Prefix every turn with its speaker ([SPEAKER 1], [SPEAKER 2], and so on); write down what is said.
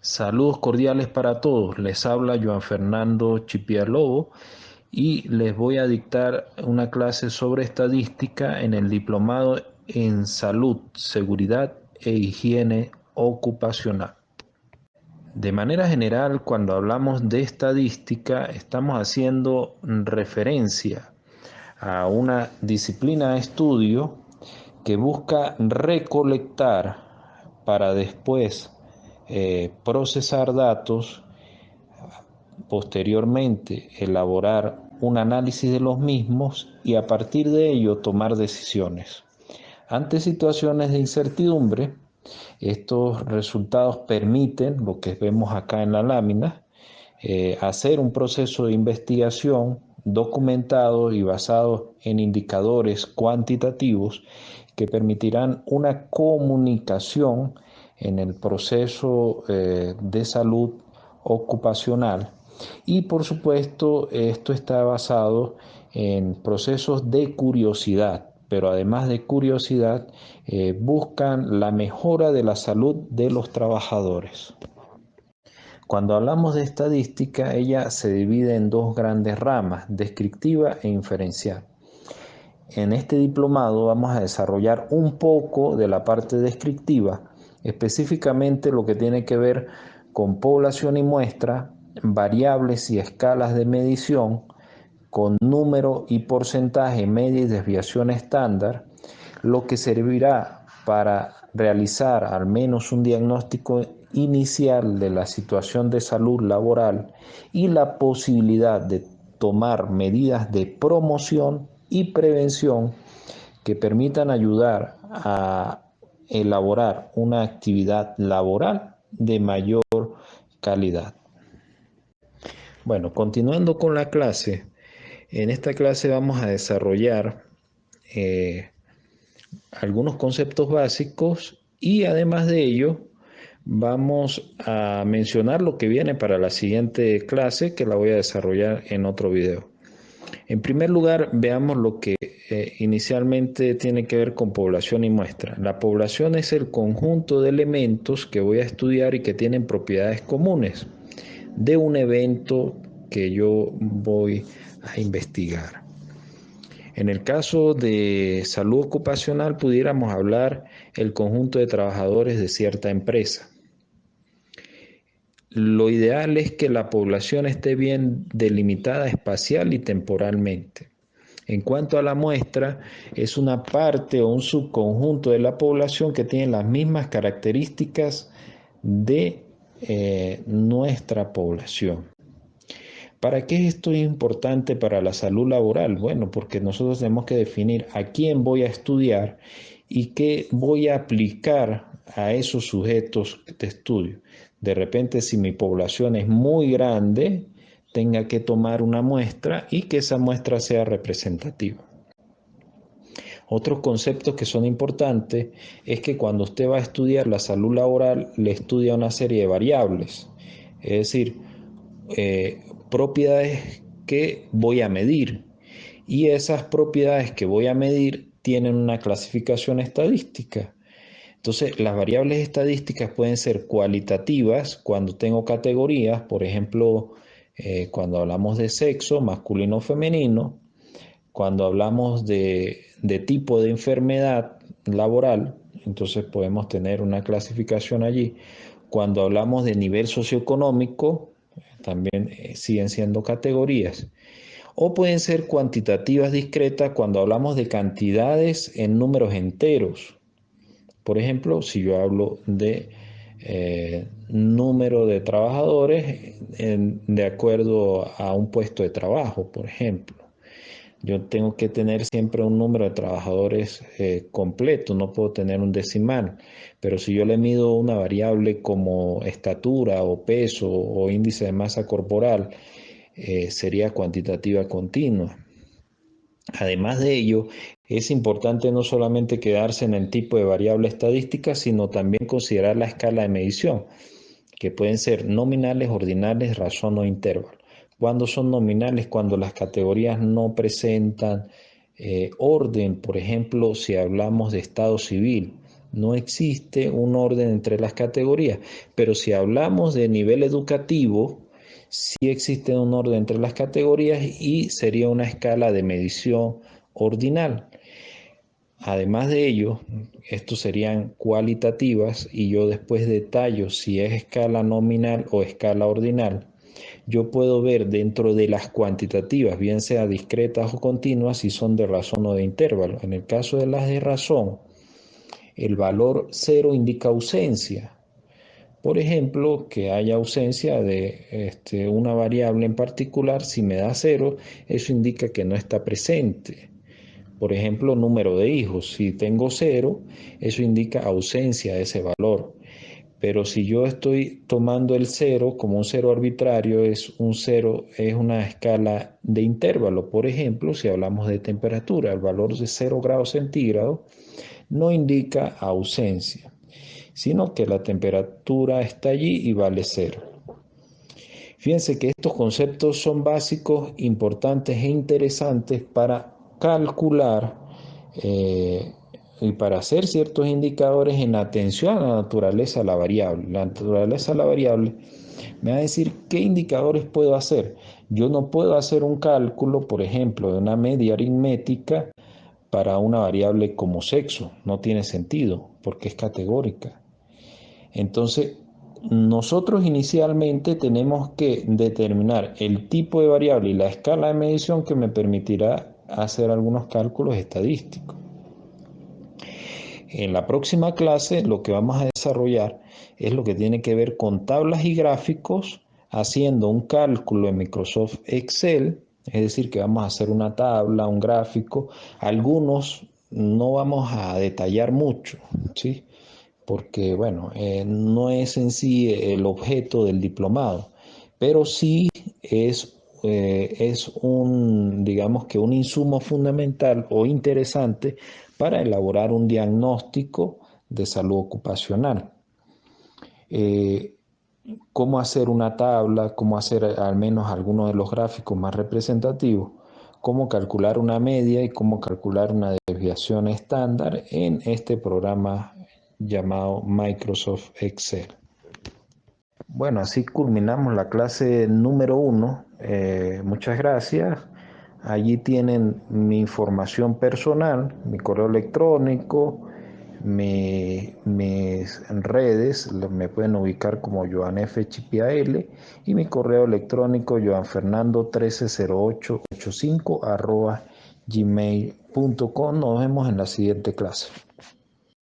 [SPEAKER 1] Saludos cordiales para todos. Les habla Joan Fernando Chipia Lobo y les voy a dictar una clase sobre estadística en el diplomado en salud, seguridad e higiene ocupacional. De manera general, cuando hablamos de estadística, estamos haciendo referencia a una disciplina de estudio que busca recolectar para después procesar datos, posteriormente elaborar un análisis de los mismos y a partir de ello tomar decisiones. Ante situaciones de incertidumbre, estos resultados permiten, lo que vemos acá en la lámina, hacer un proceso de investigación documentado y basado en indicadores cuantitativos que permitirán una comunicación en el proceso de salud ocupacional. Y por supuesto, esto está basado en procesos de curiosidad, pero además de curiosidad, buscan la mejora de la salud de los trabajadores. Cuando hablamos de estadística, ella se divide en dos grandes ramas, descriptiva e inferencial. En este diplomado vamos a desarrollar un poco de la parte descriptiva, específicamente lo que tiene que ver con población y muestra, variables y escalas de medición, con número y porcentaje, media y desviación estándar, lo que servirá para realizar al menos un diagnóstico inicial de la situación de salud laboral y la posibilidad de tomar medidas de promoción y prevención que permitan ayudar a elaborar una actividad laboral de mayor calidad. Bueno, continuando con la clase, en esta clase vamos a desarrollar algunos conceptos básicos y además de ello vamos a mencionar lo que viene para la siguiente clase que la voy a desarrollar en otro video. En primer lugar, veamos lo que inicialmente tiene que ver con población y muestra. La población es el conjunto de elementos que voy a estudiar y que tienen propiedades comunes de un evento que yo voy a investigar. En el caso de salud ocupacional pudiéramos hablar el conjunto de trabajadores de cierta empresa. Lo ideal es que la población esté bien delimitada espacial y temporalmente. En cuanto a la muestra, es una parte o un subconjunto de la población que tiene las mismas características de nuestra población. ¿Para qué esto es importante para la salud laboral? Bueno, porque nosotros tenemos que definir a quién voy a estudiar y qué voy a aplicar a esos sujetos de estudio. De repente, si mi población es muy grande, tenga que tomar una muestra y que esa muestra sea representativa. Otros conceptos que son importantes es que cuando usted va a estudiar la salud laboral, le estudia una serie de variables, es decir, propiedades que voy a medir y esas propiedades que voy a medir tienen una clasificación estadística. Entonces, las variables estadísticas pueden ser cualitativas cuando tengo categorías, por ejemplo, cuando hablamos de sexo, masculino o femenino, cuando hablamos de tipo de enfermedad laboral, entonces podemos tener una clasificación allí. Cuando hablamos de nivel socioeconómico, también siguen siendo categorías. O pueden ser cuantitativas discretas cuando hablamos de cantidades en números enteros. Por ejemplo, si yo hablo de número de trabajadores de acuerdo a un puesto de trabajo, por ejemplo. Yo tengo que tener siempre un número de trabajadores completo, no puedo tener un decimal. Pero si yo le mido una variable como estatura o peso o índice de masa corporal, sería cuantitativa continua. Además de ello, es importante no solamente quedarse en el tipo de variable estadística, sino también considerar la escala de medición, que pueden ser nominales, ordinales, razón o intervalo. Cuando son nominales, cuando las categorías no presentan orden, por ejemplo, si hablamos de estado civil, No existe un orden entre las categorías, pero si hablamos de nivel educativo, sí existe un orden entre las categorías y sería una escala de medición ordinal. Además de ello, estos serían cualitativas y yo después detallo si es escala nominal o escala ordinal. Yo puedo ver dentro de las cuantitativas, bien sea discretas o continuas, si son de razón o de intervalo. En el caso de las de razón, el valor 0 indica ausencia. Por ejemplo, que haya ausencia de una variable en particular, si me da 0, eso indica que no está presente. Por ejemplo, número de hijos. Si tengo 0, eso indica ausencia de ese valor. Pero si yo estoy tomando el 0 como un 0 arbitrario, es una escala de intervalo. Por ejemplo, si hablamos de temperatura, el valor de 0 grados centígrados no indica ausencia, sino que la temperatura está allí y vale 0. Fíjense que estos conceptos son básicos, importantes e interesantes para calcular y para hacer ciertos indicadores en atención a la naturaleza de la variable. La naturaleza de la variable me va a decir qué indicadores puedo hacer. Yo no puedo hacer un cálculo, por ejemplo, de una media aritmética para una variable como sexo. No tiene sentido porque es categórica. Entonces, nosotros inicialmente tenemos que determinar el tipo de variable y la escala de medición que me permitirá hacer algunos cálculos estadísticos. En la próxima clase lo que vamos a desarrollar es lo que tiene que ver con tablas y gráficos, haciendo un cálculo en Microsoft Excel, es decir, que vamos a hacer una tabla, un gráfico. Algunos no vamos a detallar mucho, ¿sí? Porque, bueno, no es en sí el objeto del diplomado, pero sí es digamos que un insumo fundamental o interesante para elaborar un diagnóstico de salud ocupacional. Cómo hacer una tabla, cómo hacer al menos algunos de los gráficos más representativos, cómo calcular una media y cómo calcular una desviación estándar en este programa llamado Microsoft Excel. Bueno, así culminamos la clase número 1. Muchas gracias. Allí tienen mi información personal, mi correo electrónico, mis redes, me pueden ubicar como Joan F. Chipiael y mi correo electrónico joanfernando130885 @gmail.com. Nos vemos en la siguiente clase.